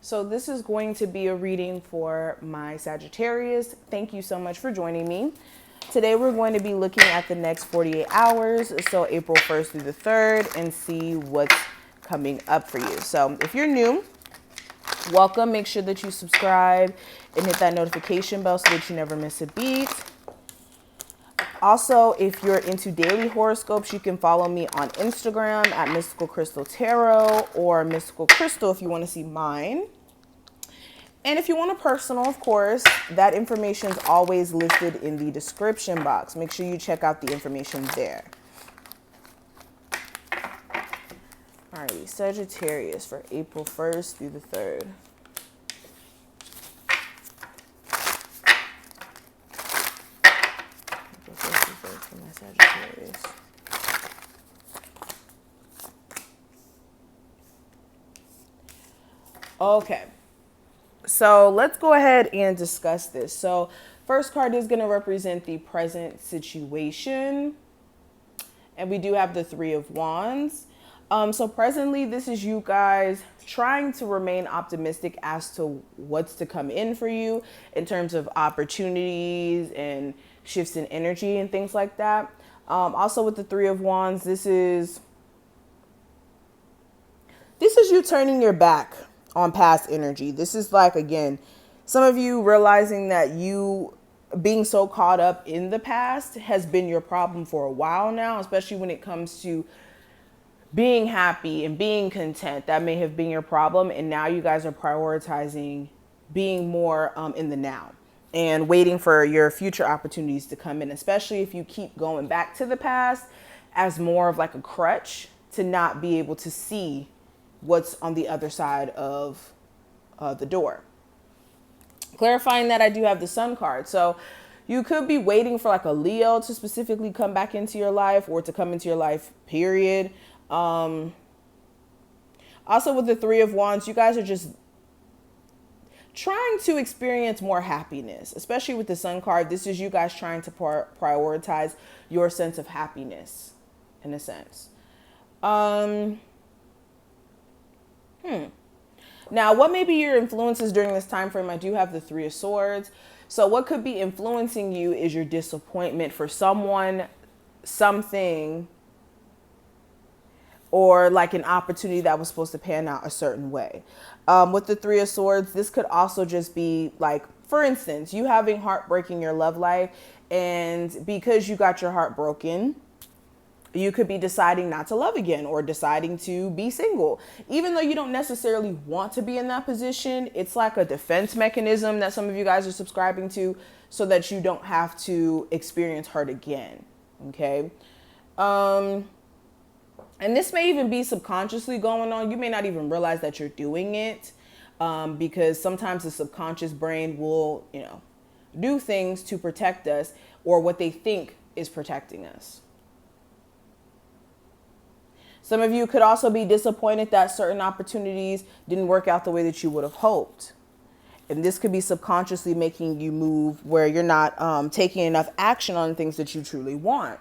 So this is going to be a reading for my Sagittarius. Thank you so much for joining me. Today we're going to be looking at the next 48 hours, so April 1st through the 3rd, and see what's coming up for you. So if you're new, welcome. Make sure that you subscribe and hit that notification bell so that you never miss a beat. Also, if you're into daily horoscopes, you can follow me on Instagram at Mystical Crystal Tarot or Mystical Crystal if you want to see mine. And if you want a personal, of course, that information is always listed in the description box. Make sure you check out the information there. Alrighty, Sagittarius for April 1st through the 3rd. For my Sagittarius. Okay, so let's go ahead and discuss this. So first card is going to represent the present situation, and we do have the Three of Wands. So presently, this is you guys trying to remain optimistic as to what's to come in for you in terms of opportunities and shifts in energy and things like that. Also with the Three of Wands, this is you turning your back on past energy. This is like, again, some of you realizing that you being so caught up in the past has been your problem for a while now, especially when it comes to being happy and being content. That may have been your problem, and now you guys are prioritizing being more in the now and waiting for your future opportunities to come in, especially if you keep going back to the past as more of like a crutch to not be able to see what's on the other side of the door. Clarifying that, I do have the Sun card. So you could be waiting for like a Leo to specifically come back into your life, or to come into your life, period. Also with the Three of Wands, you guys are just trying to experience more happiness, especially with the Sun card. This is you guys trying to prioritize your sense of happiness in a sense. Now, what may be your influences during this time frame? I do have the Three of Swords. So what could be influencing you is your disappointment for someone, something, or like an opportunity that was supposed to pan out a certain way. With the Three of Swords, this could also just be like, for instance, you having heartbreak in your love life, and because you got your heart broken, you could be deciding not to love again, or deciding to be single. Even though you don't necessarily want to be in that position, it's like a defense mechanism that some of you guys are subscribing to so that you don't have to experience hurt again. Okay. And this may even be subconsciously going on. You may not even realize that you're doing it, because sometimes the subconscious brain will, do things to protect us, or what they think is protecting us. Some of you could also be disappointed that certain opportunities didn't work out the way that you would have hoped. And this could be subconsciously making you move where you're not taking enough action on things that you truly want.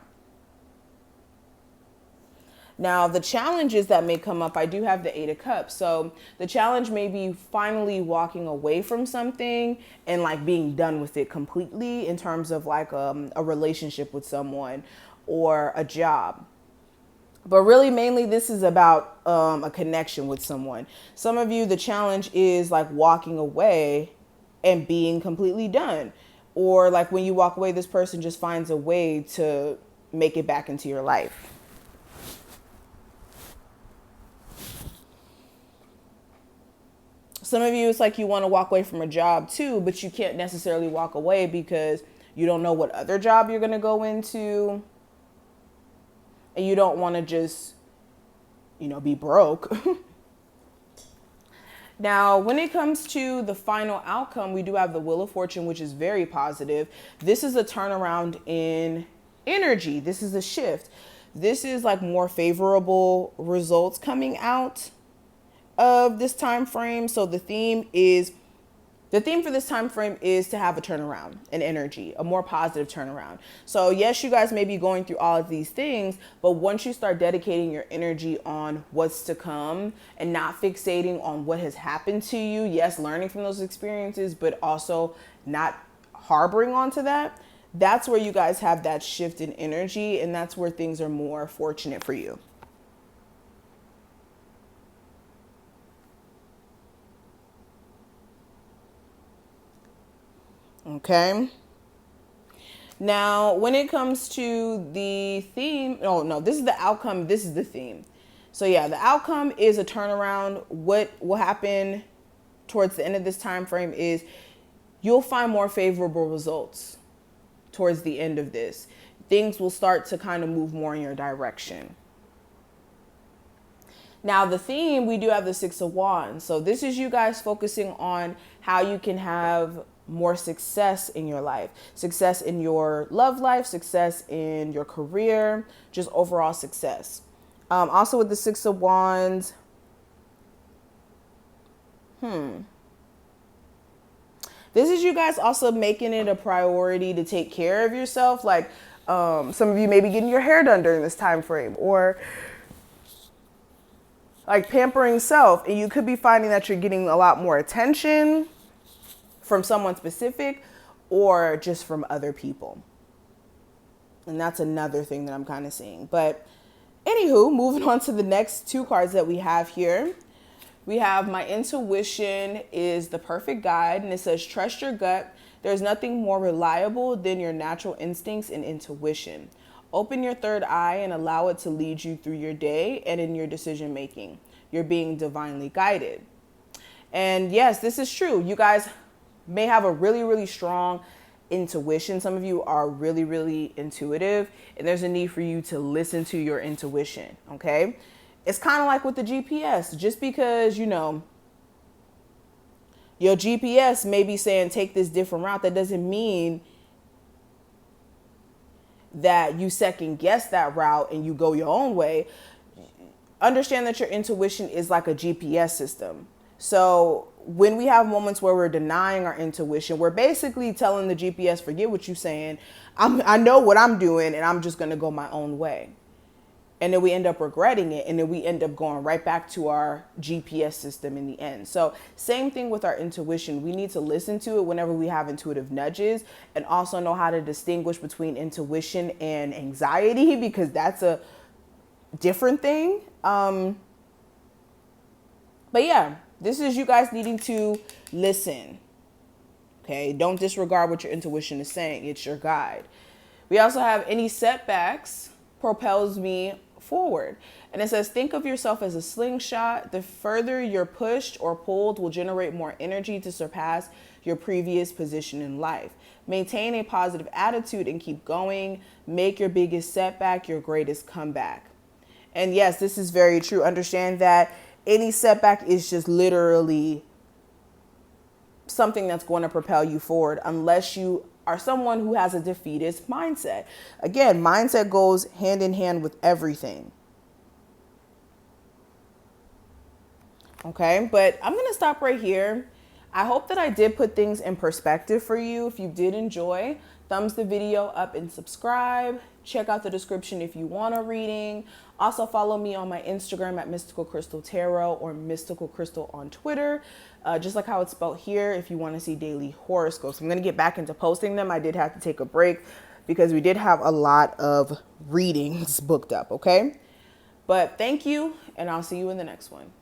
Now, the challenges that may come up, I do have the Eight of Cups. So the challenge may be finally walking away from something and like being done with it completely, in terms of like a relationship with someone or a job. But really, mainly, this is about a connection with someone. Some of you, the challenge is like walking away and being completely done. Or like when you walk away, this person just finds a way to make it back into your life. Some of you, it's like you want to walk away from a job too, but you can't necessarily walk away because you don't know what other job you're going to go into. And you don't want to just, be broke. Now, when it comes to the final outcome, we do have the Wheel of Fortune, which is very positive. This is a turnaround in energy. This is a shift. This is like more favorable results coming out of this time frame. So the theme is The theme for this time frame is to have a turnaround in energy, a more positive turnaround. So yes, you guys may be going through all of these things, but once you start dedicating your energy on what's to come and not fixating on what has happened to you, yes, learning from those experiences, but also not harboring onto that, that's where you guys have that shift in energy, and that's where things are more fortunate for you. Okay. Now, when it comes to the theme, oh no, this is the outcome, this is the theme. So yeah, the outcome is a turnaround. What will happen towards the end of this time frame is you'll find more favorable results towards the end of this. Things will start to kind of move more in your direction. Now, the theme, we do have the Six of Wands. So this is you guys focusing on how you can have more success in your life, success in your love life, success in your career, just overall success. Also with the Six of Wands, this is you guys also making it a priority to take care of yourself. Like some of you may be getting your hair done during this time frame, or like pampering self, and you could be finding that you're getting a lot more attention from someone specific or just from other people. And that's another thing that I'm kind of seeing. But anywho, moving on to the next two cards that we have here. We have my intuition is the perfect guide, and it says trust your gut. There's nothing more reliable than your natural instincts and intuition. Open your third eye and allow it to lead you through your day and in your decision making. You're being divinely guided. And yes, this is true. You guys may have a really, really strong intuition. Some of you are really, really intuitive, and there's a need for you to listen to your intuition. Okay. It's kind of like with the GPS, just because, you know, your GPS may be saying take this different route. That doesn't mean that you second guess that route and you go your own way. Understand that your intuition is like a GPS system. So when we have moments where we're denying our intuition, we're basically telling the GPS, forget what you're saying. I know what I'm doing, and I'm just going to go my own way. And then we end up regretting it. And then we end up going right back to our GPS system in the end. So same thing with our intuition. We need to listen to it whenever we have intuitive nudges, and also know how to distinguish between intuition and anxiety, because that's a different thing. But yeah, this is you guys needing to listen. Okay. Don't disregard what your intuition is saying. It's your guide. We also have any setbacks propels me forward. And it says, think of yourself as a slingshot. The further you're pushed or pulled will generate more energy to surpass your previous position in life. Maintain a positive attitude and keep going. Make your biggest setback your greatest comeback. And yes, this is very true. Understand that any setback is just literally something that's going to propel you forward, unless you are someone who has a defeatist mindset. Again, mindset goes hand in hand with everything. Okay, but I'm going to stop right here. I hope that I did put things in perspective for you. If you did enjoy, thumbs the video up and subscribe. Check out the description if you want a reading. Also follow me on my Instagram at Mystical Crystal Tarot, or Mystical Crystal on Twitter. Just like how it's spelled here, if you want to see daily horoscopes. I'm going to get back into posting them. I did have to take a break because we did have a lot of readings booked up. Okay, but thank you, and I'll see you in the next one.